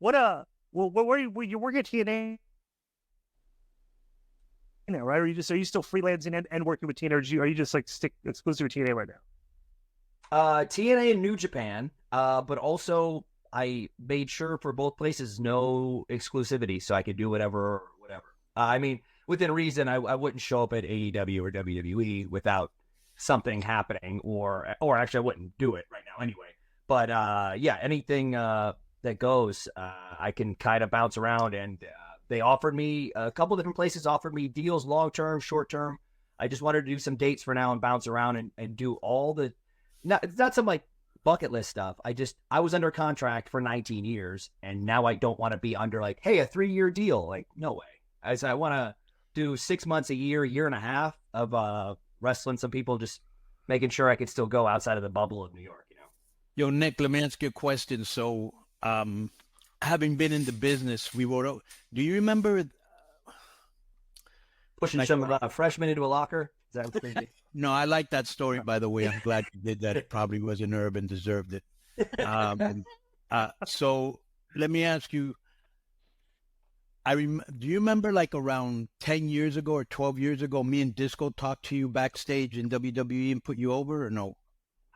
What where you work at TNA now, right? Are you still freelancing and working with TNA, or are you just like stick exclusive with TNA right now? TNA in New Japan, but also I made sure for both places no exclusivity, so I could do whatever. I mean, within reason, I wouldn't show up at AEW or WWE without something happening, or actually I wouldn't do it right now anyway. But yeah, anything that goes, I can kind of bounce around, and they offered me a couple different places offered me deals, long term, short term. I just wanted to do some dates for now and bounce around and do all the it's not some like bucket list stuff. I was under contract for 19 years, and now I don't want to be under like, hey, a 3-year deal. Like, no way. I want to do 6 months a year and a half of wrestling some people, just making sure I could still go outside of the bubble of New York. Yo, Nick, let me ask you a question. So, having been in the business, do you remember Pushing like some freshmen into a locker. Is that what they no, I like that story, by the way. I'm glad you did that. It probably wasn't Urban deserved it. So let me ask you, do you remember like around 10 years ago or 12 years ago, me and Disco talked to you backstage in WWE and put you over, or no?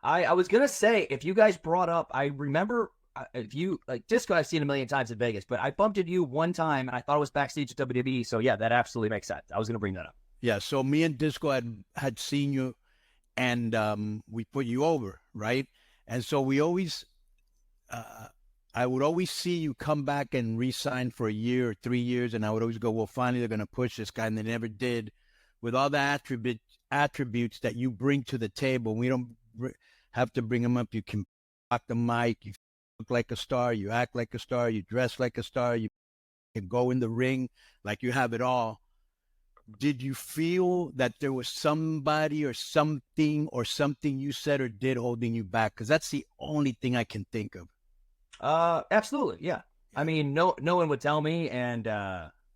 I was gonna say, if you guys brought up, I remember if you like Disco, I've seen a million times in Vegas, but I bumped into you one time and I thought it was backstage at WWE. So yeah, that absolutely makes sense. I was gonna bring that up. Yeah, so me and Disco had seen you, and we put you over, right? And so we always, I would always see you come back and re-sign for a year or 3 years, and I would always go, well, finally they're going to push this guy, and they never did. With all the attributes that you bring to the table, we don't have to bring them up. You can rock the mic, you look like a star, you act like a star, you dress like a star, you can go in the ring, like you have it all. Did you feel that there was somebody or something you said or did holding you back? Because that's the only thing I can think of. Absolutely, yeah. I mean, no one would tell me, and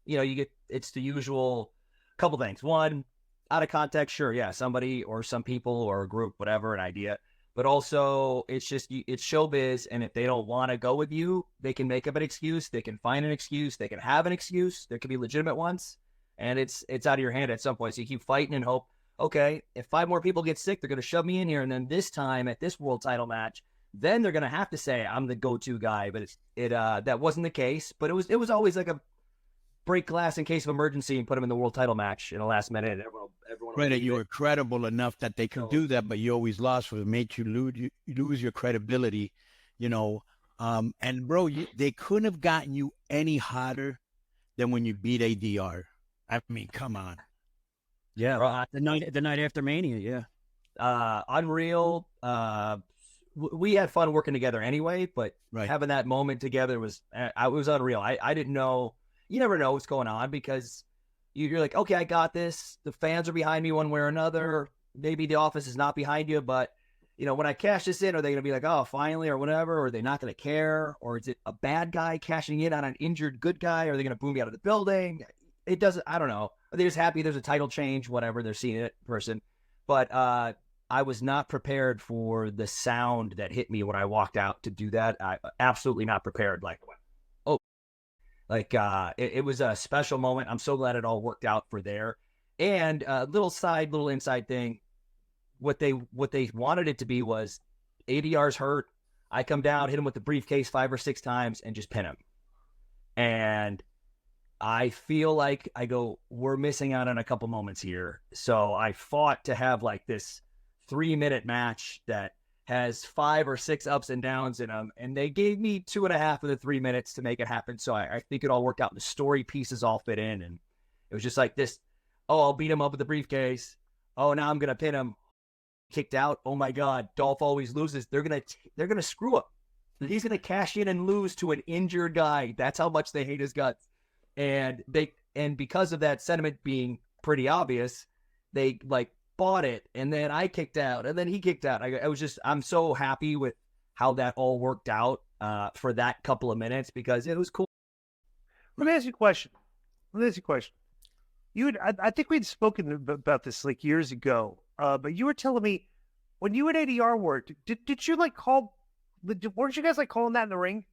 you get it's the usual couple things. One, out of context, sure, yeah, somebody or some people or a group, whatever, an idea. But also, it's showbiz, and if they don't want to go with you, they can make up an excuse. They can find an excuse. They can have an excuse. There can be legitimate ones, and it's out of your hand at some point. So you keep fighting and hope. Okay, if 5 more people get sick, they're going to shove me in here, and then this time at this world title match, then they're going to have to say I'm the go-to guy. But that wasn't the case. But it was always like a break glass in case of emergency and put them in the world title match in the last minute. And everyone right, you were credible enough that they could do that, but you always lost, which made you lose your credibility, and bro, they couldn't have gotten you any hotter than when you beat ADR. I mean, come on. Yeah, bro, the night after Mania, yeah. Unreal. We had fun working together anyway, but having that moment together was unreal. I didn't know. You never know what's going on because you're like, okay, I got this. The fans are behind me one way or another. Maybe the office is not behind you, but when I cash this in, are they going to be like, oh, finally, or whatever? Or are they not going to care? Or is it a bad guy cashing in on an injured good guy? Are they going to boom me out of the building? It doesn't. I don't know. Are they just happy there's a title change? Whatever, they're seeing it in person. But I was not prepared for the sound that hit me when I walked out to do that. I absolutely not prepared. It was a special moment. I'm so glad it all worked out for there. And little inside thing. What they wanted it to be was ADR's hurt. I come down, hit him with the briefcase 5 or 6 times, and just pin him. And I feel like we're missing out on a couple moments here. So I fought to have like this 3-minute match that has 5 or 6 ups and downs in them, and they gave me 2.5 of the 3 minutes to make it happen. So I think it all worked out. The story pieces all fit in, and it was just like this. Oh, I'll beat him up with the briefcase. Oh, now I'm gonna pin him. Kicked out. Oh my God, Dolph always loses. They're gonna screw up. He's gonna cash in and lose to an injured guy. That's how much they hate his guts. And because of that sentiment being pretty obvious, they bought it, and then I kicked out, and then he kicked out. I'm so happy with how that all worked out for that couple of minutes because it was cool. Let me ask you a question. I think we'd spoken about this like years ago, but you were telling me when you and ADR worked, did you like call? Weren't you guys like calling that in the ring?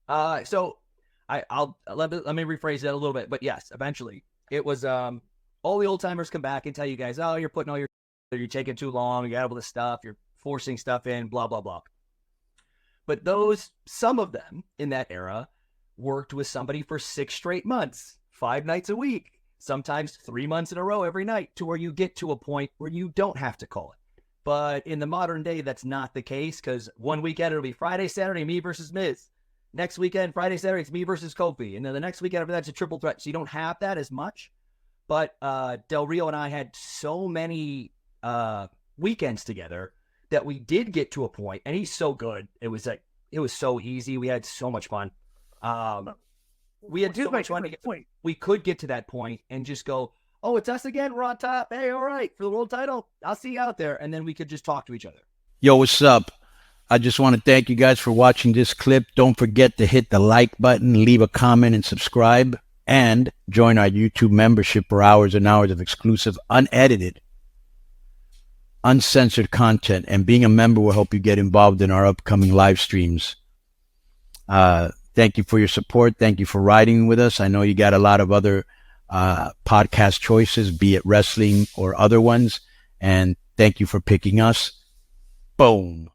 So I'll let me rephrase that a little bit. But yes, eventually it was all the old timers come back and tell you guys, oh, you're putting all you're taking too long, you got all this stuff, you're forcing stuff in, blah blah blah. But some of them in that era worked with somebody for 6 straight months, 5 nights a week, sometimes 3 months in a row every night, to where you get to a point where you don't have to call it. But in the modern day, that's not the case, because one weekend it'll be Friday, Saturday, me versus Miz. Next weekend, Friday, Saturday, it's me versus Kofi. And then the next weekend after that, it's a triple threat. So you don't have that as much. But Del Rio and I had so many weekends together that we did get to a point, and he's so good. It was so easy. We had so much fun. We had so much fun. We could get to that point and just go, oh, it's us again. We're on top. Hey, all right, for the world title. I'll see you out there. And then we could just talk to each other. Yo, what's up? I just want to thank you guys for watching this clip. Don't forget to hit the like button, leave a comment, and subscribe. And join our YouTube membership for hours and hours of exclusive, unedited, uncensored content. And being a member will help you get involved in our upcoming live streams. Thank you for your support. Thank you for riding with us. I know you got a lot of other podcast choices, be it wrestling or other ones. And thank you for picking us. Boom.